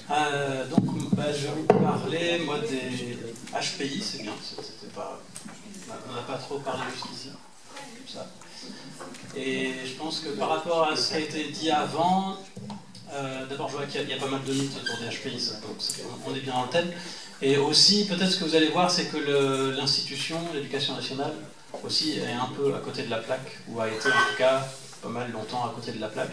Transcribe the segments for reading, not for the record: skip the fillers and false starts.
Je vais vous parler, moi, des HPI, c'est bien, on n'a pas trop parlé jusqu'ici, ça. Et je pense que par rapport à ce qui a été dit avant, d'abord je vois qu'il y a pas mal de mythes autour des HPI, donc on est bien dans le thème. Et aussi, peut-être ce que vous allez voir, c'est que l'institution, l'éducation nationale, aussi est un peu à côté de la plaque, ou a été en tout cas pas mal longtemps à côté de la plaque,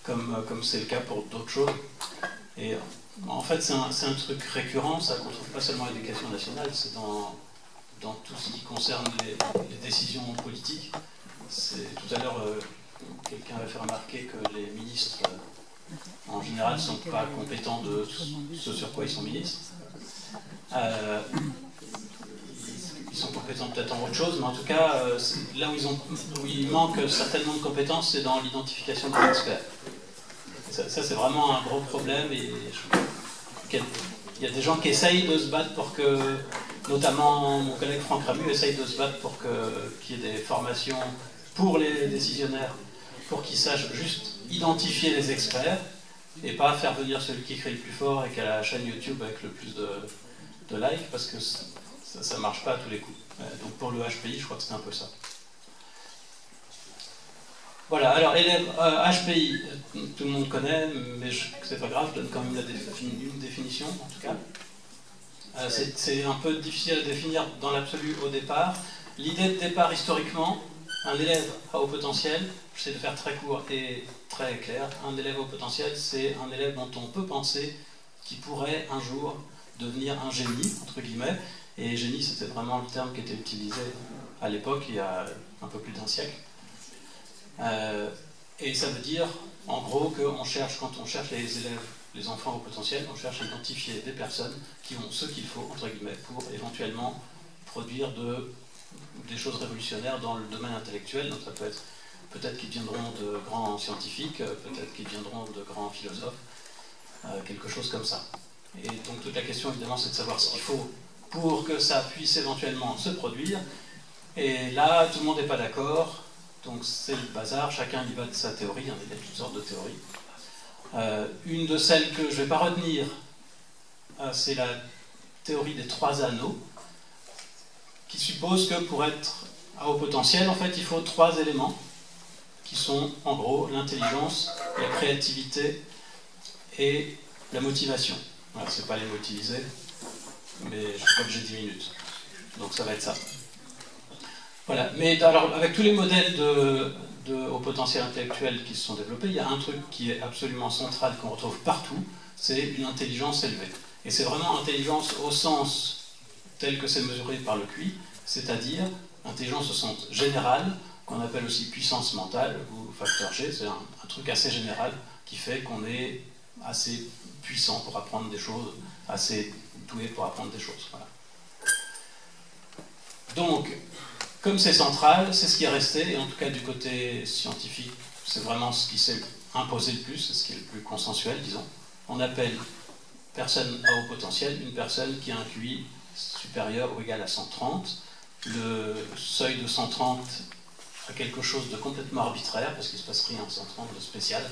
comme c'est le cas pour d'autres choses. Et en fait, c'est un truc récurrent, ça qu'on ne trouve pas seulement à l'éducation nationale, c'est dans tout ce qui concerne les décisions politiques. Tout à l'heure, quelqu'un avait fait remarquer que les ministres, en général, ne sont pas compétents de ce sur quoi ils sont ministres. Ils sont compétents peut-être en autre chose, mais en tout cas, là où il manque certainement de compétences, c'est dans l'identification des experts. Ça c'est vraiment un gros problème, et il y a des gens qui essayent de se battre pour que, notamment mon collègue Franck Ramu essaye de se battre pour qu'il y ait des formations pour les décisionnaires, pour qu'ils sachent juste identifier les experts, et pas faire venir celui qui crie le plus fort et qui a la chaîne YouTube avec le plus de likes, parce que ça ne marche pas à tous les coups. Donc pour le HPI, je crois que c'est un peu ça. Voilà, alors élève HPI, tout le monde connaît, mais c'est pas grave, je donne quand même une définition en tout cas. C'est un peu difficile à définir dans l'absolu au départ. L'idée de départ historiquement, un élève à haut potentiel, j'essaie de faire très court et très clair, un élève au potentiel, c'est un élève dont on peut penser qu'il pourrait un jour devenir un génie, entre guillemets, et génie c'était vraiment le terme qui était utilisé à l'époque, il y a un peu plus d'un siècle. Et ça veut dire, en gros, que quand on cherche les élèves, les enfants au potentiel, on cherche à identifier des personnes qui ont ce qu'il faut, entre guillemets, pour éventuellement produire des choses révolutionnaires dans le domaine intellectuel. Donc ça peut être, peut-être qu'ils deviendront de grands scientifiques, peut-être qu'ils deviendront de grands philosophes, quelque chose comme ça. Et donc toute la question, évidemment, c'est de savoir ce qu'il faut pour que ça puisse éventuellement se produire. Et là, tout le monde n'est pas d'accord. Donc c'est le bazar, chacun y va de sa théorie, il y a toutes sortes de théories. Une de celles que je ne vais pas retenir, c'est la théorie des 3 anneaux, qui suppose que pour être à haut potentiel, en fait, il faut 3 éléments, qui sont en gros l'intelligence, la créativité et la motivation. Voilà, c'est pas les mots utilisés, mais je crois que j'ai 10 minutes, donc ça va être ça. Voilà, mais alors avec tous les modèles de haut potentiel intellectuel qui se sont développés, il y a un truc qui est absolument central, qu'on retrouve partout, c'est une intelligence élevée. Et c'est vraiment intelligence au sens tel que c'est mesuré par le QI, c'est-à-dire intelligence au sens général, qu'on appelle aussi puissance mentale, ou facteur G, c'est un truc assez général qui fait qu'on est assez puissant pour apprendre des choses, assez doué pour apprendre des choses. Voilà. Donc, comme c'est central, c'est ce qui est resté, et en tout cas du côté scientifique, c'est vraiment ce qui s'est imposé le plus, c'est ce qui est le plus consensuel, disons. On appelle personne à haut potentiel une personne qui a un QI supérieur ou égal à 130. Le seuil de 130 a quelque chose de complètement arbitraire, parce qu'il ne se passe rien en 130 de spécial,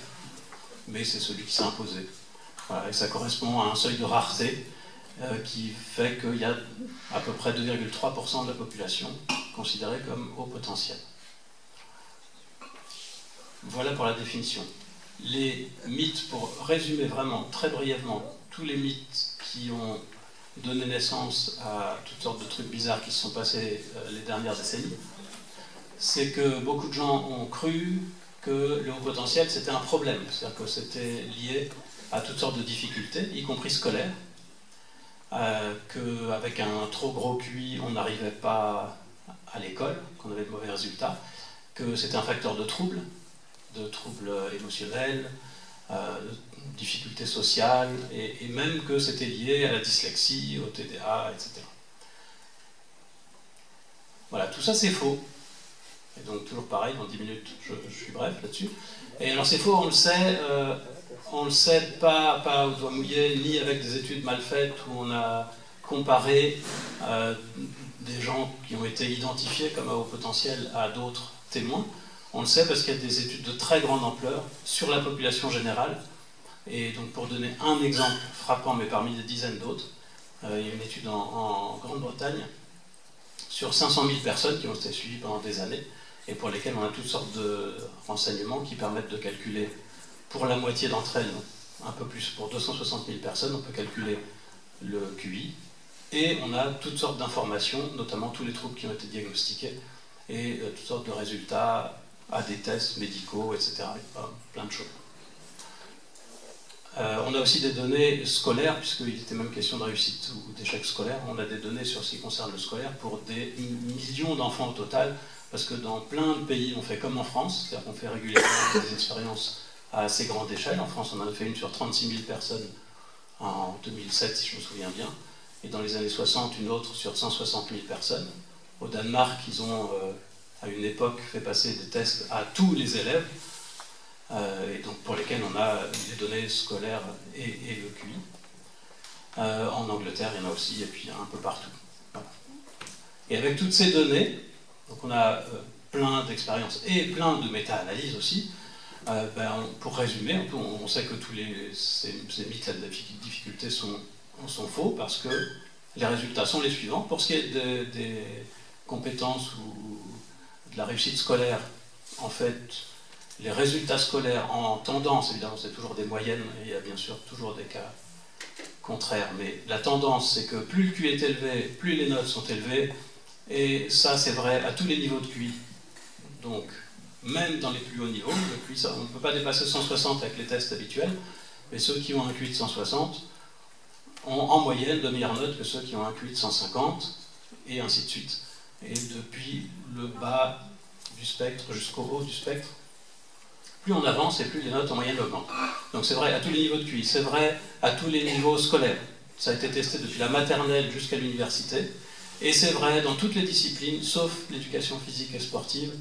mais c'est celui qui s'est imposé. Voilà, et ça correspond à un seuil de rareté qui fait qu'il y a à peu près 2,3% de la population considérée comme haut potentiel. Voilà pour la définition. Les mythes, pour résumer vraiment très brièvement tous les mythes qui ont donné naissance à toutes sortes de trucs bizarres qui se sont passés les dernières décennies, c'est que beaucoup de gens ont cru que le haut potentiel c'était un problème, c'est-à-dire que c'était lié à toutes sortes de difficultés, y compris scolaires, qu'avec un trop gros QI on n'arrivait pas à l'école, qu'on avait de mauvais résultats, que c'était un facteur de troubles émotionnels, de difficultés sociales, et même que c'était lié à la dyslexie, au TDA, etc. Voilà, tout ça c'est faux. Et donc toujours pareil, dans 10 minutes, je suis bref là-dessus. Et alors c'est faux, on le sait pas au doigt mouillé, ni avec des études mal faites où on a comparé des gens qui ont été identifiés comme à haut potentiel à d'autres témoins. On le sait parce qu'il y a des études de très grande ampleur sur la population générale Et donc pour donner un exemple frappant, mais parmi des dizaines d'autres, il y a une étude en Grande-Bretagne sur 500 000 personnes qui ont été suivies pendant des années et pour lesquelles on a toutes sortes de renseignements qui permettent de calculer pour la moitié d'entre elles, un peu plus, pour 260 000 personnes, on peut calculer le QI et on a toutes sortes d'informations, notamment tous les troubles qui ont été diagnostiqués et toutes sortes de résultats à des tests médicaux, etc. Plein de choses. On a aussi des données scolaires, puisqu'il était même question de réussite ou d'échec scolaire. On a des données sur ce qui concerne le scolaire pour des millions d'enfants au total, parce que dans plein de pays, on fait comme en France, c'est-à-dire qu'on fait régulièrement des expériences à assez grande échelle. En France, on en a fait une sur 36 000 personnes en 2007, si je me souviens bien, et dans les années 60, une autre sur 160 000 personnes. Au Danemark, ils ont, à une époque, fait passer des tests à tous les élèves, et donc pour lesquels on a les données scolaires et le QI. En Angleterre, il y en a aussi, et puis un peu partout. Voilà. Et avec toutes ces données, donc on a plein d'expériences et plein de méta-analyses aussi. Pour résumer, on sait que tous ces mythes de difficulté sont faux parce que les résultats sont les suivants. Pour ce qui est des compétences ou de la réussite scolaire, en fait, les résultats scolaires en tendance, évidemment, c'est toujours des moyennes, et il y a bien sûr toujours des cas contraires, mais la tendance, c'est que plus le QI est élevé, plus les notes sont élevées, et ça, c'est vrai à tous les niveaux de QI. Donc, même dans les plus hauts niveaux, le QI, on ne peut pas dépasser 160 avec les tests habituels, mais ceux qui ont un QI de 160 ont en moyenne de meilleures notes que ceux qui ont un QI de 150, et ainsi de suite. Et depuis le bas du spectre jusqu'au haut du spectre, plus on avance et plus les notes en moyenne augmentent. Donc c'est vrai à tous les niveaux de QI, c'est vrai à tous les niveaux scolaires. Ça a été testé depuis la maternelle jusqu'à l'université. Et c'est vrai dans toutes les disciplines, sauf l'éducation physique et sportive,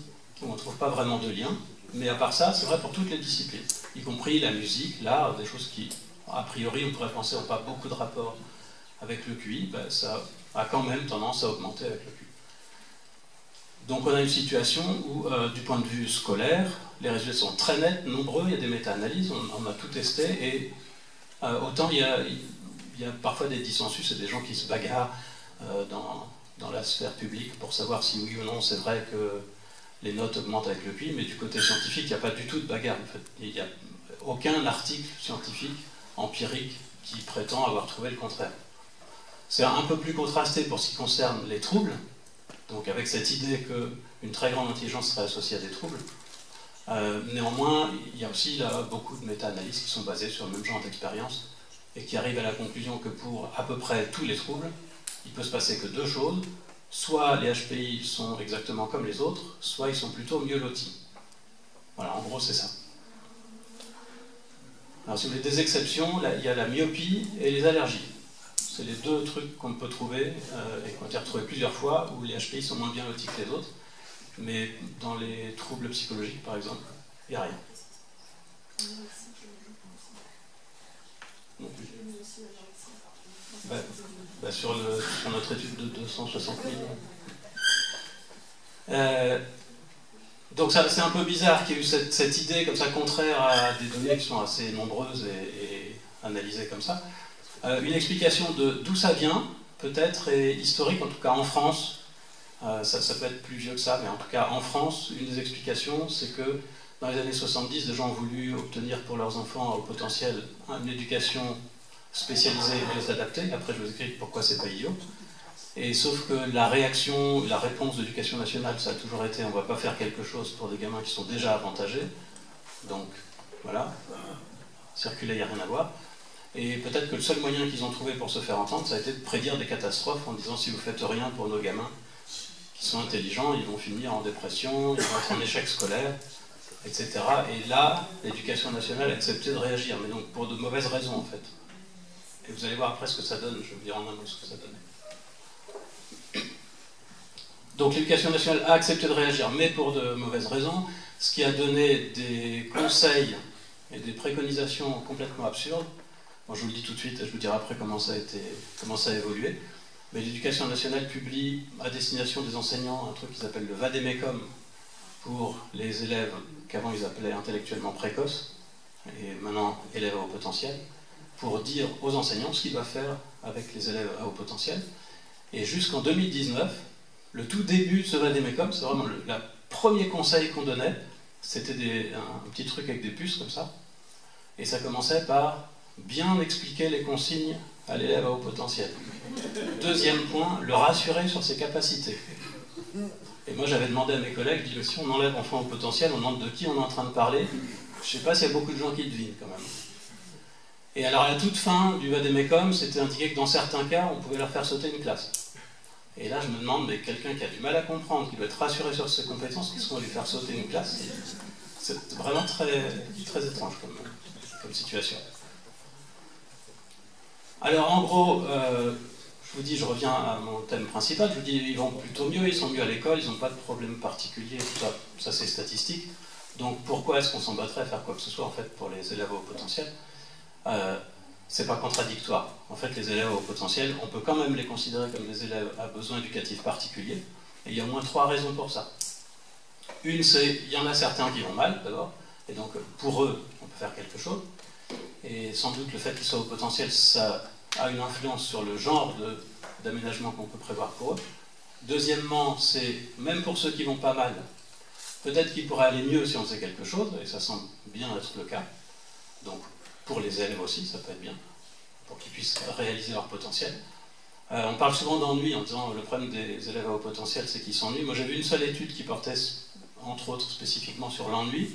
où on ne trouve pas vraiment de lien. Mais à part ça, c'est vrai pour toutes les disciplines, y compris la musique, l'art, des choses qui, a priori, on pourrait penser n'ont pas beaucoup de rapport avec le QI, ça a quand même tendance à augmenter avec le QI. Donc on a une situation où, du point de vue scolaire, les résultats sont très nets, nombreux, il y a des méta-analyses, on a tout testé, et autant il y a parfois des dissensus et des gens qui se bagarrent dans la sphère publique pour savoir si oui ou non c'est vrai que les notes augmentent avec le QI, mais du côté scientifique, il n'y a pas du tout de bagarre. En fait. Il n'y a aucun article scientifique, empirique, qui prétend avoir trouvé le contraire. C'est un peu plus contrasté pour ce qui concerne les troubles, donc avec cette idée qu'une très grande intelligence serait associée à des troubles. Néanmoins, il y a aussi là, beaucoup de méta-analyses qui sont basées sur le même genre d'expérience et qui arrivent à la conclusion que pour à peu près tous les troubles, il peut se passer que deux choses. Soit les HPI sont exactement comme les autres, soit ils sont plutôt mieux lotis. Voilà, en gros, c'est ça. Alors, si vous voulez des exceptions, là, il y a la myopie et les allergies. C'est les deux trucs qu'on peut trouver et qu'on a été retrouvés plusieurs fois où les HPI sont moins bien lotis que les autres. Mais dans les troubles psychologiques, par exemple, il n'y a rien. Non plus. Sur notre étude de 260 000. Donc c'est un peu bizarre qu'il y ait eu cette idée comme ça contraire à des données qui sont assez nombreuses et analysées comme ça. Une explication de d'où ça vient, peut-être, est historique, en tout cas en France. Ça peut être plus vieux que ça, mais en tout cas en France, une des explications, c'est que dans les années 70, des gens ont voulu obtenir pour leurs enfants au potentiel une éducation spécialisée et mieux adaptée. Après, je vous explique pourquoi c'est pas idiot. Et sauf que la réponse de l'éducation nationale, ça a toujours été on ne va pas faire quelque chose pour des gamins qui sont déjà avantagés. Donc, voilà. Circuler, il n'y a rien à voir. Et peut-être que le seul moyen qu'ils ont trouvé pour se faire entendre, ça a été de prédire des catastrophes en disant si vous faites rien pour nos gamins qui sont intelligents, ils vont finir en dépression, ils vont être en échec scolaire, etc. Et là, l'éducation nationale a accepté de réagir, mais donc pour de mauvaises raisons en fait. Et vous allez voir après ce que ça donne, je vais vous dire en un mot ce que ça donnait. Donc l'éducation nationale a accepté de réagir, mais pour de mauvaises raisons, ce qui a donné des conseils et des préconisations complètement absurdes. Bon, je vous le dis tout de suite et je vous dirai après comment ça a évolué. Mais l'éducation nationale publie à destination des enseignants un truc qu'ils appellent le vadémécum pour les élèves qu'avant ils appelaient intellectuellement précoces, et maintenant élèves à haut potentiel, pour dire aux enseignants ce qu'ils doivent faire avec les élèves à haut potentiel. Et jusqu'en 2019, le tout début de ce Vademecum, c'est vraiment le premier conseil qu'on donnait, c'était un petit truc avec des puces comme ça, et ça commençait par bien expliquer les consignes à l'élève à haut potentiel. Deuxième point, le rassurer sur ses capacités. Et moi j'avais demandé à mes collègues, je dis, si on enlève enfant au potentiel, on demande de qui on est en train de parler. Je ne sais pas s'il y a beaucoup de gens qui devinent quand même. Et alors à la toute fin du Vademecum, c'était indiqué que dans certains cas, on pouvait leur faire sauter une classe. Et là je me demande, mais quelqu'un qui a du mal à comprendre, qui doit être rassuré sur ses compétences, qu'est-ce qu'on va lui faire sauter une classe? C'est vraiment très étrange comme situation. Alors en gros, je vous dis, je reviens à mon thème principal, je vous dis, ils vont plutôt mieux, ils sont mieux à l'école, ils n'ont pas de problème particulier, tout ça, ça c'est statistique. Donc pourquoi est-ce qu'on s'en battrait à faire quoi que ce soit en fait pour les élèves au potentiel? C'est pas contradictoire. En fait, les élèves au potentiel, on peut quand même les considérer comme des élèves à besoins éducatifs particuliers, et il y a au moins 3 raisons pour ça. Une, c'est, il y en a certains qui vont mal, d'abord, et donc pour eux, on peut faire quelque chose, et sans doute le fait qu'ils soient au potentiel, ça a une influence sur le genre d'aménagement qu'on peut prévoir pour eux. Deuxièmement, c'est, même pour ceux qui vont pas mal, peut-être qu'ils pourraient aller mieux si on faisait quelque chose, et ça semble bien être le cas. Donc, pour les élèves aussi, ça peut être bien, pour qu'ils puissent réaliser leur potentiel. On parle souvent d'ennui en disant le problème des élèves à haut potentiel, c'est qu'ils s'ennuient. Moi, j'ai vu une seule étude qui portait, entre autres, spécifiquement sur l'ennui,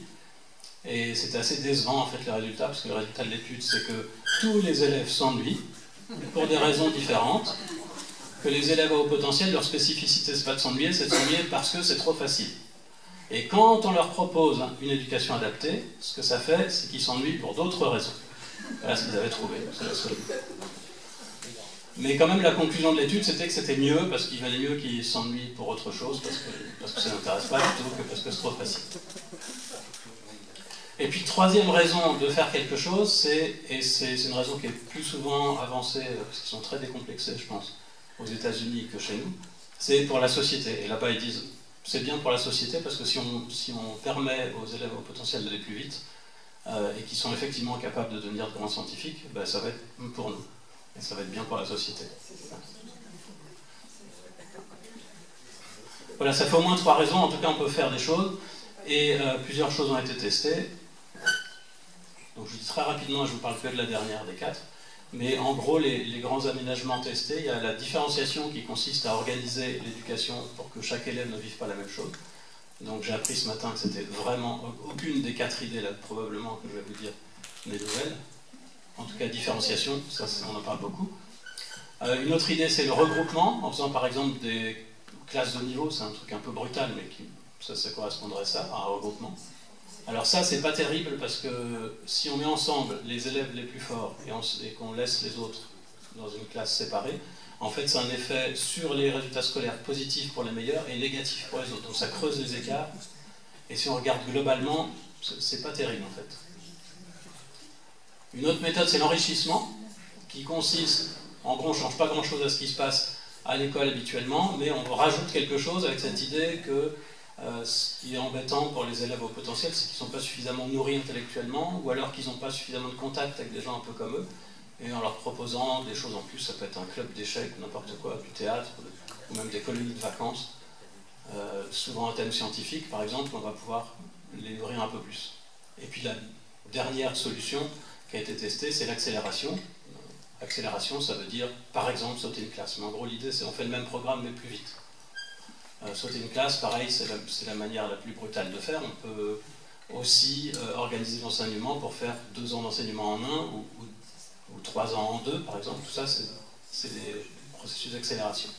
et c'était assez décevant, en fait, les résultats, parce que le résultat de l'étude, c'est que tous les élèves s'ennuient, pour des raisons différentes, que les élèves à haut potentiel, leur spécificité, c'est pas de s'ennuyer, c'est de s'ennuyer parce que c'est trop facile. Et quand on leur propose une éducation adaptée, ce que ça fait, c'est qu'ils s'ennuient pour d'autres raisons. Voilà ce qu'ils avaient trouvé, c'est la seule. Mais quand même, la conclusion de l'étude, c'était que c'était mieux, parce qu'il valait mieux qu'ils s'ennuient pour autre chose, parce que ça n'intéresse pas, plutôt que parce que c'est trop facile. Et puis, troisième raison de faire quelque chose, et c'est une raison qui est plus souvent avancée, parce qu'ils sont très décomplexés, je pense, aux États-Unis que chez nous, c'est pour la société. Et là-bas, ils disent, c'est bien pour la société, parce que si on permet aux élèves au potentiel d'aller plus vite, et qui sont effectivement capables de devenir de grands scientifiques, ben, ça va être pour nous. Et ça va être bien pour la société. Voilà, ça fait au moins 3 raisons. En tout cas, on peut faire des choses. Et plusieurs choses ont été testées. Donc je vous dis très rapidement, je ne vous parle que de la dernière des 4. Mais en gros, les grands aménagements testés, il y a la différenciation qui consiste à organiser l'éducation pour que chaque élève ne vive pas la même chose. Donc j'ai appris ce matin que c'était vraiment aucune des 4 idées, là, probablement, que je vais vous dire, n'est nouvelle. En tout cas, différenciation, ça, on en parle beaucoup. Une autre idée, c'est le regroupement, en faisant par exemple des classes de niveau, c'est un truc un peu brutal, mais ça correspondrait à un regroupement. Alors ça, c'est pas terrible, parce que si on met ensemble les élèves les plus forts et qu'on laisse les autres dans une classe séparée, en fait, c'est un effet sur les résultats scolaires positif pour les meilleurs et négatif pour les autres. Donc ça creuse les écarts, et si on regarde globalement, c'est pas terrible en fait. Une autre méthode, c'est l'enrichissement, qui consiste, en gros, on ne change pas grand-chose à ce qui se passe à l'école habituellement, mais on rajoute quelque chose avec cette idée que ce qui est embêtant pour les élèves au potentiel, c'est qu'ils ne sont pas suffisamment nourris intellectuellement, ou alors qu'ils n'ont pas suffisamment de contact avec des gens un peu comme eux, et en leur proposant des choses en plus, ça peut être un club d'échecs, n'importe quoi, du théâtre, ou même des colonies de vacances, souvent un thème scientifique par exemple, on va pouvoir les nourrir un peu plus. Et puis la dernière solution qui a été testée, c'est l'accélération. Accélération, ça veut dire, par exemple, sauter une classe. Mais en gros, l'idée, c'est on fait le même programme, mais plus vite. Sauter une classe, pareil, c'est la manière la plus brutale de faire. On peut aussi organiser l'enseignement pour faire 2 ans d'enseignement en 1 ou 3 ans en 2, par exemple. Tout ça, c'est des processus d'accélération.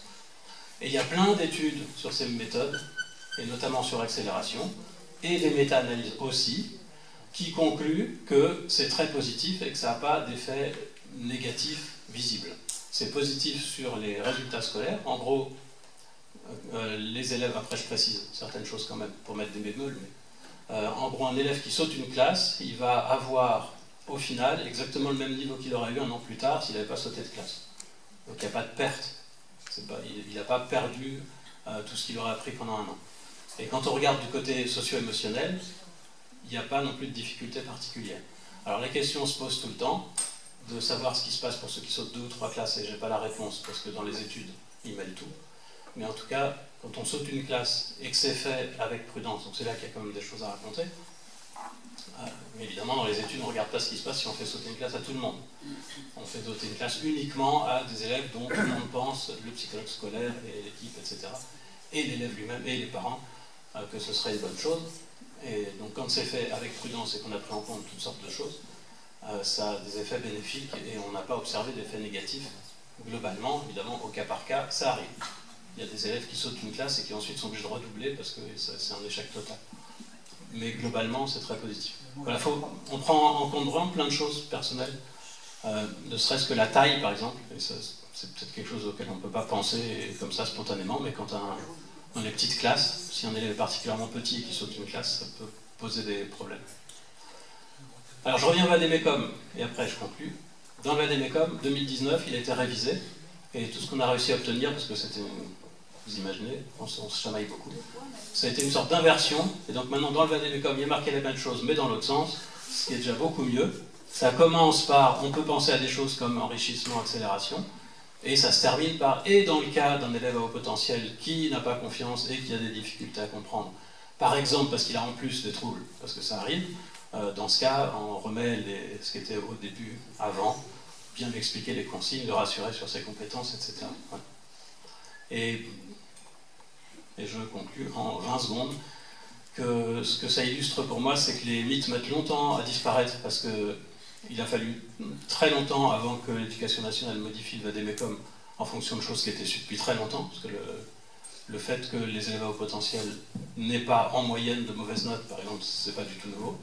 Et il y a plein d'études sur ces méthodes, et notamment sur l'accélération, et des méta-analyses aussi, qui conclut que c'est très positif et que ça n'a pas d'effet négatif visible. C'est positif sur les résultats scolaires. En gros, les élèves, après je précise certaines choses quand même pour mettre des bémols, mais en gros un élève qui saute une classe, il va avoir au final exactement le même niveau qu'il aurait eu 1 an plus tard s'il n'avait pas sauté de classe. Donc il n'y a pas de perte. Il n'a pas perdu tout ce qu'il aurait appris pendant 1 an. Et quand on regarde du côté socio-émotionnel, il n'y a pas non plus de difficulté particulière. Alors la question se pose tout le temps, de savoir ce qui se passe pour ceux qui sautent 2 ou 3 classes, et je n'ai pas la réponse, parce que dans les études, ils mêlent tout. Mais en tout cas, quand on saute une classe et que c'est fait avec prudence, donc c'est là qu'il y a quand même des choses à raconter, mais évidemment, dans les études, on ne regarde pas ce qui se passe si on fait sauter une classe à tout le monde. On fait sauter une classe uniquement à des élèves dont tout le monde pense, le psychologue scolaire et l'équipe, etc., et l'élève lui-même et les parents, que ce serait une bonne chose. Et donc quand c'est fait avec prudence et qu'on a pris en compte toutes sortes de choses, ça a des effets bénéfiques et on n'a pas observé d'effets négatifs. Globalement, évidemment, au cas par cas, ça arrive. Il y a des élèves qui sautent une classe et qui ensuite sont obligés de redoubler parce que c'est un échec total. Mais globalement, c'est très positif. Voilà, on prend en compte vraiment plein de choses personnelles, ne serait-ce que la taille, par exemple, et c'est peut-être quelque chose auquel on ne peut pas penser comme ça spontanément, mais quand dans les petites classes, si un élève est particulièrement petit et qui saute une classe, ça peut poser des problèmes. Alors je reviens au Vademecum, et après je conclus. Dans le Vademecum, 2019, il a été révisé, et tout ce qu'on a réussi à obtenir, parce que c'était, vous imaginez, on se chamaille beaucoup, ça a été une sorte d'inversion, et donc maintenant dans le Vademecum, il y a marqué les mêmes choses, mais dans l'autre sens, ce qui est déjà beaucoup mieux. Ça commence par, on peut penser à des choses comme enrichissement, accélération, et ça se termine par, et dans le cas d'un élève à haut potentiel qui n'a pas confiance et qui a des difficultés à comprendre, par exemple parce qu'il a en plus des troubles, parce que ça arrive, dans ce cas, on remet ce qui était au début, avant, bien lui expliquer les consignes, le rassurer sur ses compétences, etc. Ouais. Et je conclus en 20 secondes que ce que ça illustre pour moi, c'est que les mythes mettent longtemps à disparaître, parce que il a fallu très longtemps avant que l'Éducation nationale modifie le Vademecum en fonction de choses qui étaient sues depuis très longtemps, parce que le fait que les élèves à haut potentiel n'aient pas en moyenne de mauvaises notes, par exemple, c'est pas du tout nouveau.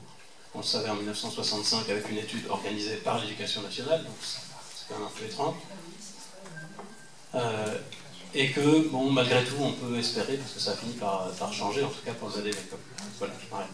On le savait en 1965 avec une étude organisée par l'Éducation nationale, donc c'est quand même un peu étrange. Et que, bon, malgré tout, on peut espérer, parce que ça a fini par changer, en tout cas pour le Vademecum. Voilà, je m'arrête.